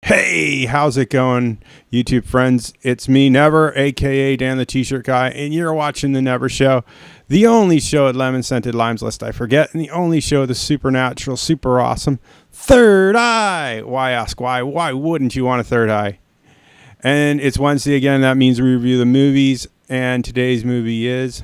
Hey, how's it going, YouTube friends? It's me, Never, aka Dan the T-Shirt Guy, and you're watching The Never Show, the only show at Lemon Scented Limes Lest I Forget, and the only show the supernatural, super awesome Third Eye. Why ask why? Why wouldn't you want a third eye? And it's Wednesday again. That means we review the movies, and today's movie is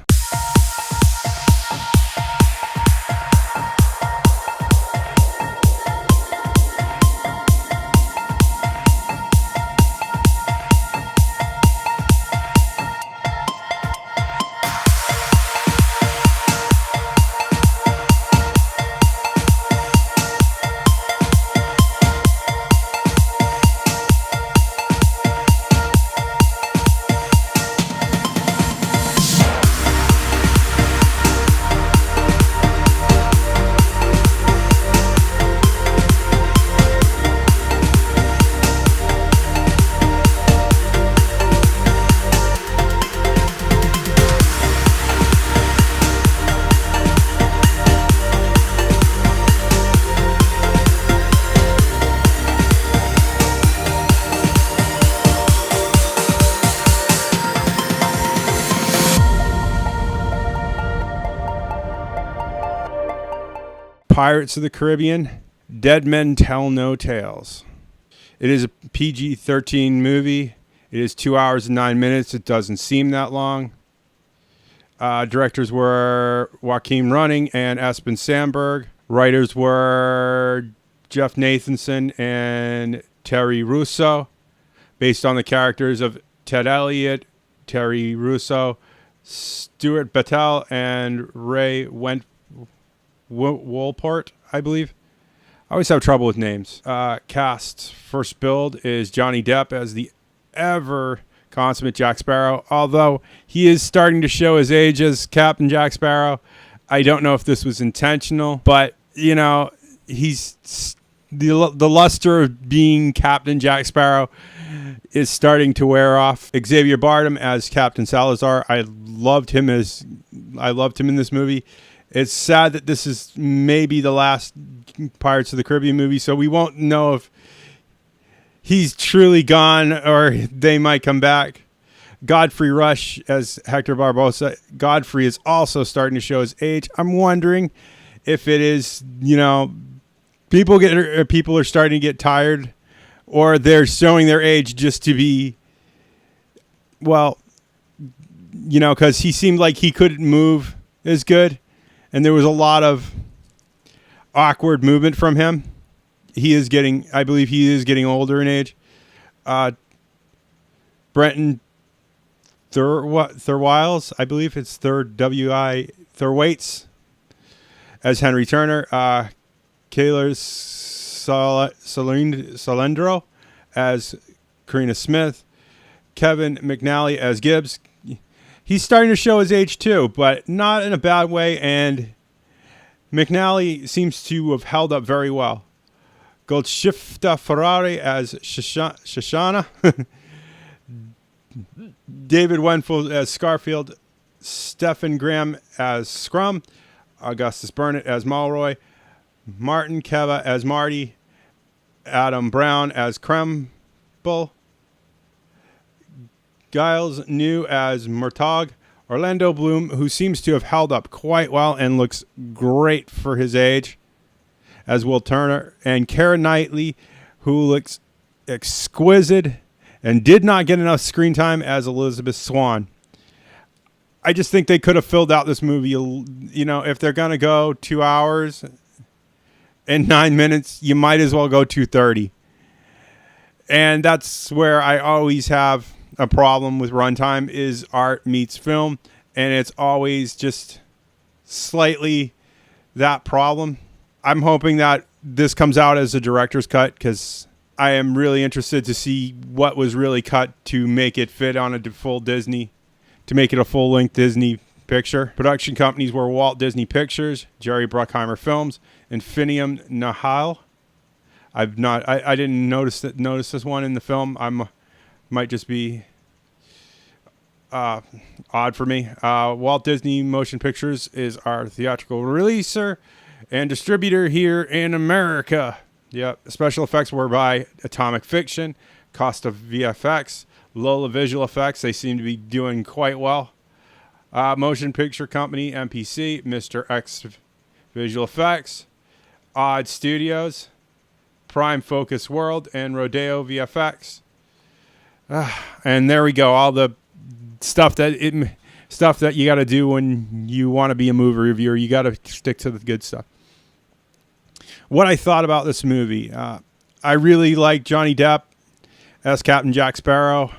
Pirates of the Caribbean, Dead Men Tell No Tales. It is a PG-13 movie. It is 2 hours and 9 minutes. It doesn't seem that long. Directors were Joachim Rønning and Espen Sandberg. Writers were Jeff Nathanson and Terry Russo, based on the characters of Ted Elliott, Terry Russo, Stuart Battelle, and Ray Wolport, I believe. I always have trouble with names. Cast first build is Johnny Depp as the ever consummate Jack Sparrow, although he is starting to show his age as Captain Jack Sparrow. I don't know if this was intentional, but you know, he's the luster of being Captain Jack Sparrow is starting to wear off. Xavier Bardem as Captain Salazar. I loved him in this movie. It's sad that this is maybe the last Pirates of the Caribbean movie, so we won't know if he's truly gone or they might come back. Godfrey Rush as Hector Barbosa. Godfrey is also starting to show his age. I'm wondering if it is, you know, people are starting to get tired, or they're showing their age just to be, well, you know, because he seemed like he couldn't move as good. And there was a lot of awkward movement from him. I believe he is getting older in age. Brenton Thurwiles, I believe it's Thurwaits as Henry Turner. Kayla Salendro as Karina Smith. Kevin McNally as Gibbs. He's starting to show his age too, but not in a bad way, and McNally seems to have held up very well. Goldschifter Ferrari as Shoshana. David Wenfeld as Scarfield. Stephen Graham as Scrum. Augustus Burnett as Malroy. Martin Keva as Marty. Adam Brown as Kremble. Giles New as Murtaugh. Orlando Bloom, who seems to have held up quite well and looks great for his age, as Will Turner. And Keira Knightley, who looks exquisite and did not get enough screen time, as Elizabeth Swann. I just think they could have filled out this movie, you know, if they're going to go 2 hours and 9 minutes, you might as well go 2:30. And that's where I always have a problem with runtime, is art meets film, and it's always just slightly that problem. I'm hoping that this comes out as a director's cut, because I am really interested to see what was really cut to make it fit on a full Disney, to make it a full-length Disney picture. Production companies were Walt Disney Pictures, Jerry Bruckheimer Films, and Finium Nahal. I didn't notice this one in the film. Might just be odd for me. Walt Disney Motion Pictures is our theatrical releaser and distributor here in America. Yep. Special effects were by Atomic Fiction. Cost of VFX. Lola Visual Effects. They seem to be doing quite well. Motion Picture Company, MPC. Mr. X Visual Effects. Odd Studios. Prime Focus World. And Rodeo VFX. And there we go. All the stuff that you got to do when you want to be a movie reviewer. You got to stick to the good stuff. What I thought about this movie, I really like Johnny Depp as Captain Jack Sparrow.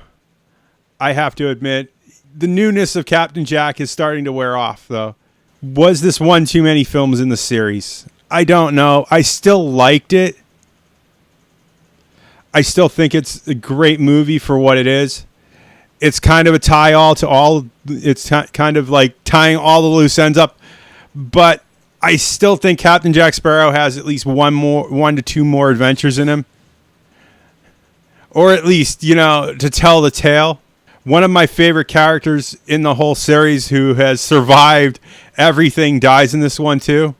I have to admit, the newness of Captain Jack is starting to wear off, though. Was this one too many films in the series? I don't know. I still liked it. I still think it's a great movie for what it is. It's kind of a tie-all to all. It's kind of like tying all the loose ends up. But I still think Captain Jack Sparrow has at least one to two more adventures in him. Or at least, to tell the tale. One of my favorite characters in the whole series who has survived everything dies in this one too.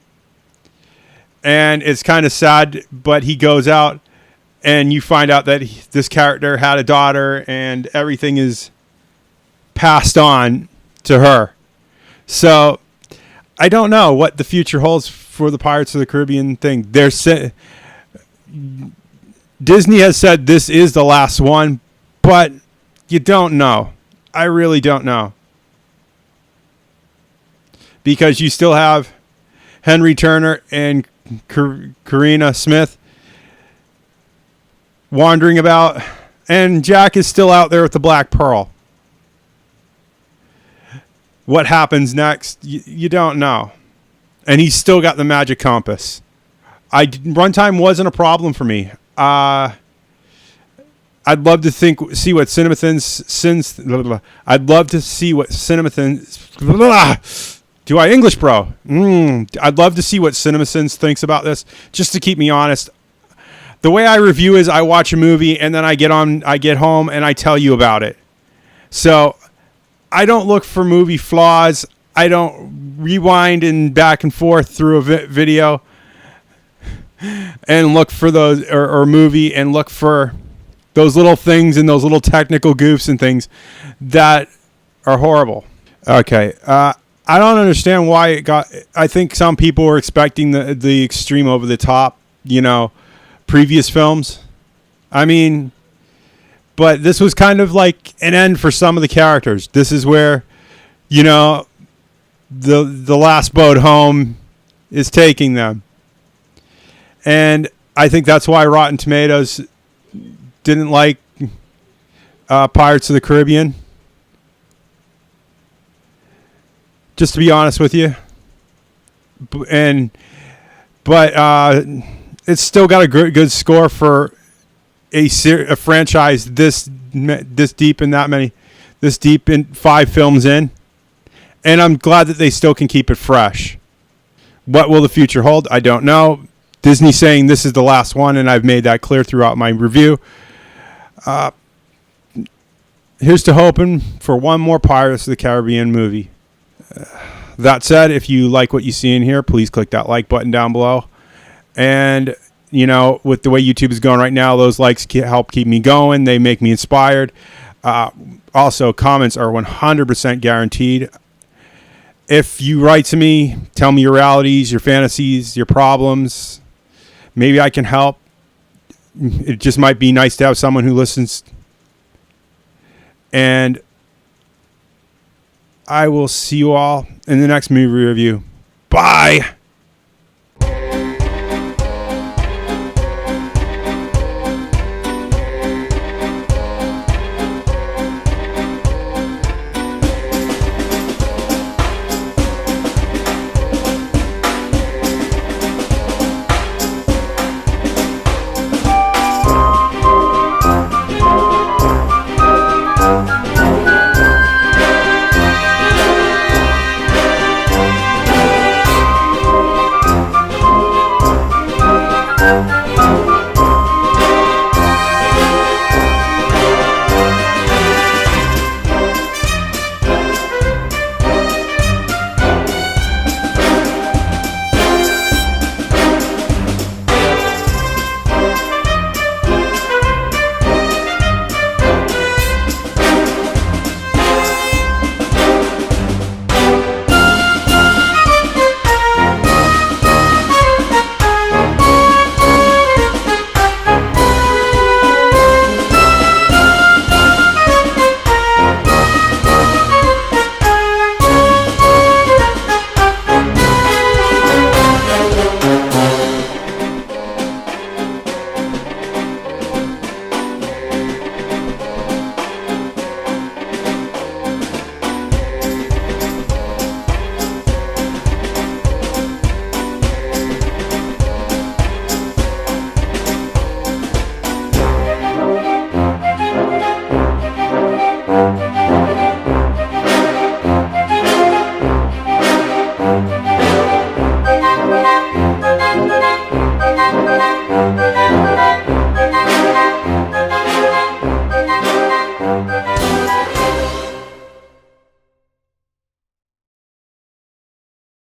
And it's kind of sad, but he goes out and you find out that this character had a daughter and everything is passed on to her. So I don't know what the future holds for the Pirates of the Caribbean thing. Disney has said this is the last one, but you don't know. I really don't know. Because you still have Henry Turner and Karina Smith wandering about, and Jack is still out there with the Black Pearl. What happens next, you don't know. And he's still got the magic compass. Runtime wasn't a problem for me. I'd love to see what CinemaSins. I'd love to see what CinemaSins. Do I English, bro? I'd love to see what CinemaSins thinks about this, just to keep me honest. The way I review is I watch a movie and then I get home and I tell you about it. So I don't look for movie flaws. I don't rewind and back and forth through a video and look for those or movie and look for those little things and those little technical goofs and things that are horrible. Okay. I don't understand why it got. I think some people were expecting the extreme over the top, previous films. I mean, but this was kind of like an end for some of the characters. This is where, the last boat home is taking them. And I think that's why Rotten Tomatoes didn't like Pirates of the Caribbean. Just to be honest with you. But it's still got a good score for a franchise this deep in 5 films in. And I'm glad that they still can keep it fresh. What will the future hold? I don't know. Disney saying this is the last one, and I've made that clear throughout my review. Here's to hoping for one more Pirates of the Caribbean movie. That said, if you like what you see in here, please click that like button down below. And, with the way YouTube is going right now, those likes help keep me going. They make me inspired. Also, comments are 100% guaranteed. If you write to me, tell me your realities, your fantasies, your problems. Maybe I can help. It just might be nice to have someone who listens. And I will see you all in the next movie review. Bye.